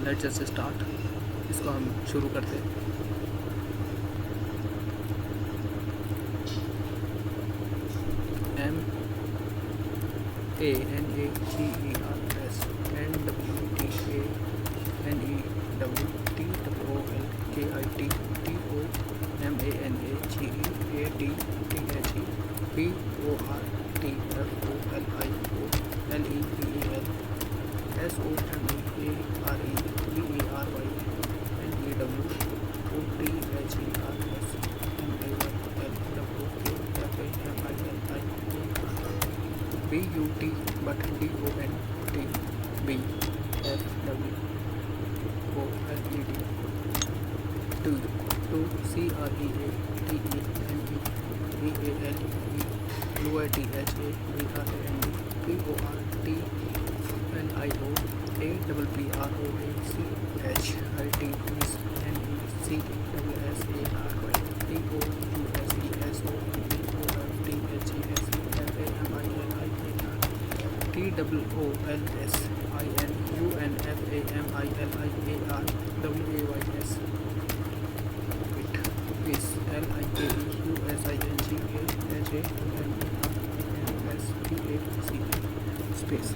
Let's just start. इसको हम शुरू करते हैं। MANAGERS BUT but DONT BFW OLED 2 CREATENE VALE UITHA VRAND PORTLIO APPROACH ITTS NECSSARY TOUSESONDORTWOLSINUNFAMILIAR WAYS. It is LIKEUSINGAHAMERSPACE space.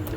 It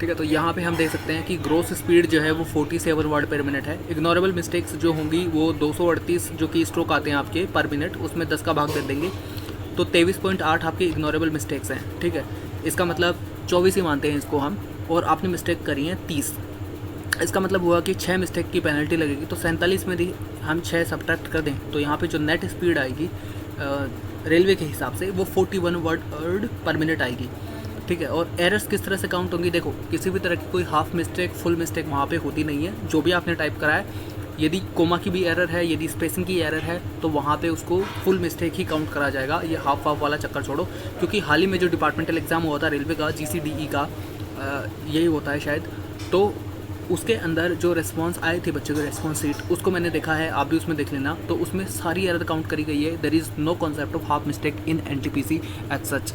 ठीक है। तो यहाँ पे हम देख सकते हैं कि ग्रोस स्पीड जो है वो 47 वर्ड पर मिनट है। इग्नोरेबल मिस्टेक्स जो होंगी वो 238 जो कि स्ट्रोक आते हैं आपके पर मिनट, उसमें 10 का भाग दे देंगे, तो 23.8 आपके इग्नोरेबल मिस्टेक्स हैं। ठीक है, इसका मतलब 24 ही मानते हैं इसको हम, और आपने मिस्टेक करी है 30। इसका मतलब हुआ कि 6 मिस्टेक की पेनल्टी लगेगी। तो 47 में भी हम 6 सब्ट्रैक्ट कर दें तो यहाँ पे जो नेट स्पीड आएगी रेलवे के हिसाब से वो 41 वर्ड पर मिनट आएगी। ठीक है, और एरर्स किस तरह से काउंट होंगी, देखो किसी भी तरह की कोई हाफ मिस्टेक फुल मिस्टेक वहाँ पे होती नहीं है। जो भी आपने टाइप करा है, यदि कोमा की भी एरर है, यदि स्पेसिंग की एरर है, तो वहाँ पे उसको फुल मिस्टेक ही काउंट करा जाएगा। ये हाफ वाला चक्कर छोड़ो, क्योंकि हाल ही में जो डिपार्टमेंटल एग्ज़ाम हुआ था रेलवे का, GCDE का, यही होता है शायद, तो उसके अंदर जो रिस्पॉन्स आए थे बच्चों के रिस्पॉन्स सीट, उसको मैंने देखा है, आप भी उसमें देख लेना। तो उसमें सारी एरर काउंट करी गई है। There is no concept of half mistake in NTPC as such.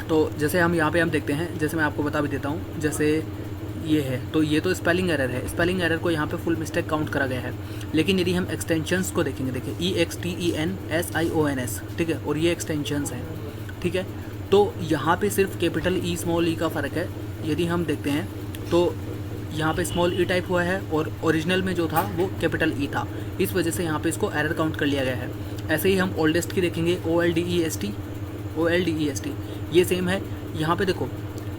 तो जैसे हम यहाँ पे हम देखते हैं, जैसे मैं आपको बता भी देता हूँ, जैसे ये है, तो ये तो स्पेलिंग एरर है। स्पेलिंग एरर को यहाँ पे फुल मिस्टेक काउंट करा गया है। लेकिन यदि हम एक्सटेंशंस को देखेंगे, देखिए EXTENSIONS, ठीक है, और ये एक्सटेंशंस हैं। ठीक है, तो यहाँ पे सिर्फ कैपिटल E स्मॉल ई का फ़र्क है। यदि हम देखते हैं तो यहाँ पे स्मॉल ई टाइप हुआ है और ओरिजिनल में जो था वो कैपिटल ई था, इस वजह से यहाँ पे इसको एरर काउंट कर लिया गया है। ऐसे ही हम ओल्डेस्ट की देखेंगे, OLDEST, ये सेम है। यहाँ पे देखो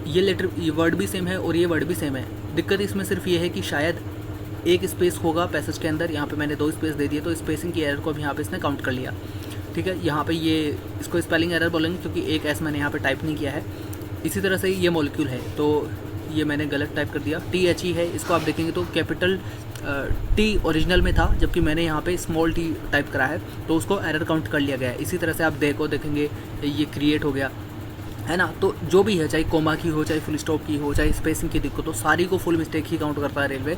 ये लेटर, ये वर्ड भी सेम है और ये वर्ड भी सेम है। दिक्कत इसमें सिर्फ ये है कि शायद एक स्पेस होगा पैसेज के अंदर, यहाँ पे मैंने 2 स्पेस दे दिए, तो स्पेसिंग की एरर को भी यहाँ पे इसने काउंट कर लिया। ठीक है, यहाँ पे ये इसको स्पेलिंग एरर बोलेंगे क्योंकि एक एस मैंने यहाँ पे टाइप नहीं किया है। इसी तरह से ये मॉलिक्यूल है, तो ये मैंने गलत टाइप कर दिया, THE है, इसको आप देखेंगे तो कैपिटल T ओरिजिनल में था, जबकि मैंने यहाँ पे स्मॉल t टाइप करा है, तो उसको एरर काउंट कर लिया गया है। इसी तरह से आप देखेंगे ये क्रिएट हो गया है ना। तो जो भी है, चाहे कोमा की हो, चाहे फुल स्टॉप की हो, चाहे स्पेसिंग की दिक्कत हो, सारी को फुल मिस्टेक ही काउंट करता है रेलवे,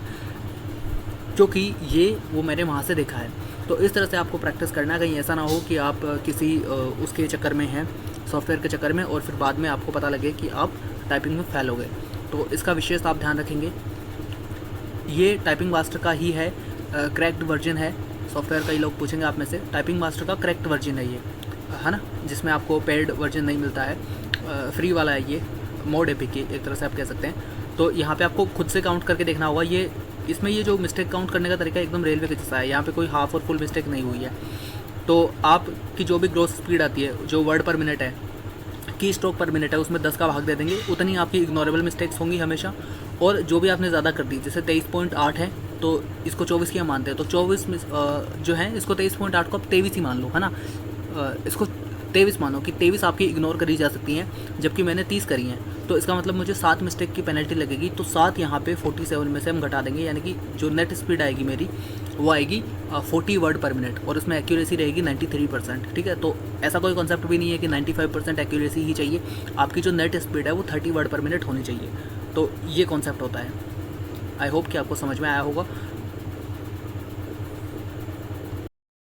क्योंकि ये वो मैंने वहाँ से देखा है। तो इस तरह से आपको प्रैक्टिस करना, कहीं ऐसा ना हो कि आप किसी उसके चक्कर में हैं, सॉफ्टवेयर के चक्कर में, और फिर बाद में आपको पता लगे कि आप टाइपिंग में फेल हो गए। तो इसका विशेष आप ध्यान रखेंगे। ये टाइपिंग मास्टर का ही है, करेक्ट वर्जन है सॉफ्टवेयर का। ही लोग पूछेंगे आप में से, टाइपिंग मास्टर का करेक्ट वर्जन है ये, है ना, जिसमें आपको पेड वर्जन नहीं मिलता है, फ्री वाला है ये, मोड एपीके एक तरह से आप कह सकते हैं। तो यहाँ पे आपको खुद से काउंट करके देखना होगा। ये इसमें ये जो मिस्टेक काउंट करने का तरीका एकदम रेलवे के जैसा है, यहाँ पे कोई हाफ और फुल मिस्टेक नहीं हुई है। तो आपकी जो भी ग्रोथ स्पीड आती है, जो वर्ड पर मिनट है, की स्ट्रोक पर मिनट है, उसमें 10 का भाग दे देंगे, उतनी आपकी इग्नोरेबल मिस्टेक्स होंगी हमेशा। और जो भी आपने ज़्यादा कर दी, जैसे 23.8 है तो इसको 24 की हम मानते हैं, तो 24 जो है इसको 23.8 को आप 23 ही मान लो, है ना। इसको 23 मानो कि 23 आपकी इग्नोर करी जा सकती हैं, जबकि मैंने 30 करी हैं। तो इसका मतलब मुझे 7 मिस्टेक की पेनल्टी लगेगी। तो 7 यहाँ पे 47 में से हम घटा देंगे, यानी कि जो नेट स्पीड आएगी मेरी वो आएगी 40 वर्ड पर मिनट, और उसमें एक्यूरेसी रहेगी 93%। ठीक है, तो ऐसा कोई कॉन्सेप्ट भी नहीं है कि 95% एक्यूरेसी ही चाहिए, आपकी जो नेट स्पीड है वो 30 वर्ड पर मिनट होनी चाहिए। तो ये कॉन्सेप्ट होता है। आई होप कि आपको समझ में आया होगा।